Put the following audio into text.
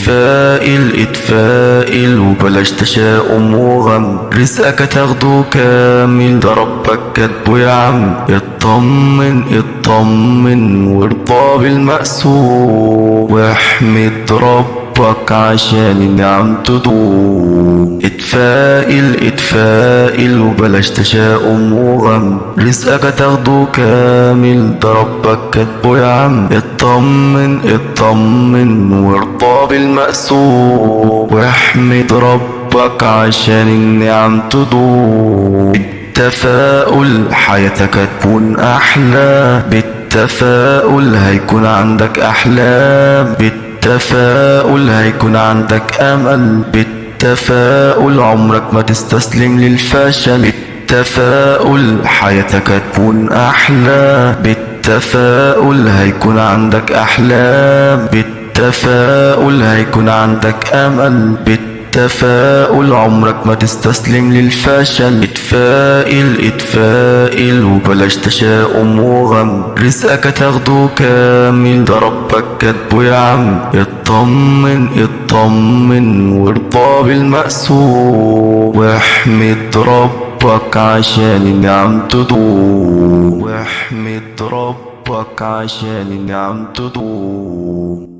اتفائل وبلاش تشاؤم وغم، رزقك تاخده كامل، ده ربك كاتبه يا عم. اطمن اطمن وارضى بالمقسوم، واحمد ربك عشان النعم تدوم. اتفائل وبلاش تشاؤم وغم، رزقك تاخده كامل، ده ربك كاتبه يا عم. اطمن اطمن وارضى بالمقسوم، واحمد ربك عشان النعم تدوم. بالتفاؤل حياتك هتكون أحلى، بالتفاؤل هيكون عندك أحلام، بالتفاؤل هيكون عندك أمل، بالتفاؤل عمرك ما تستسلم للفشل. بالتفاؤل حياتك هتكون أحلى، بالتفاؤل هيكون عندك أحلام، بالتفاؤل هيكون عندك أمل، بالتفاؤل عمرك ما تستسلم للفشل. اتفائل وبلاش تشاؤم وغم، رزقك تاخده كامل، ده ربك كاتبه يا عم. اطمن اطمن وارضى بالمقسوم، واحمد ربك عشان النعم تدوم، واحمد ربك عشان النعم تدوم.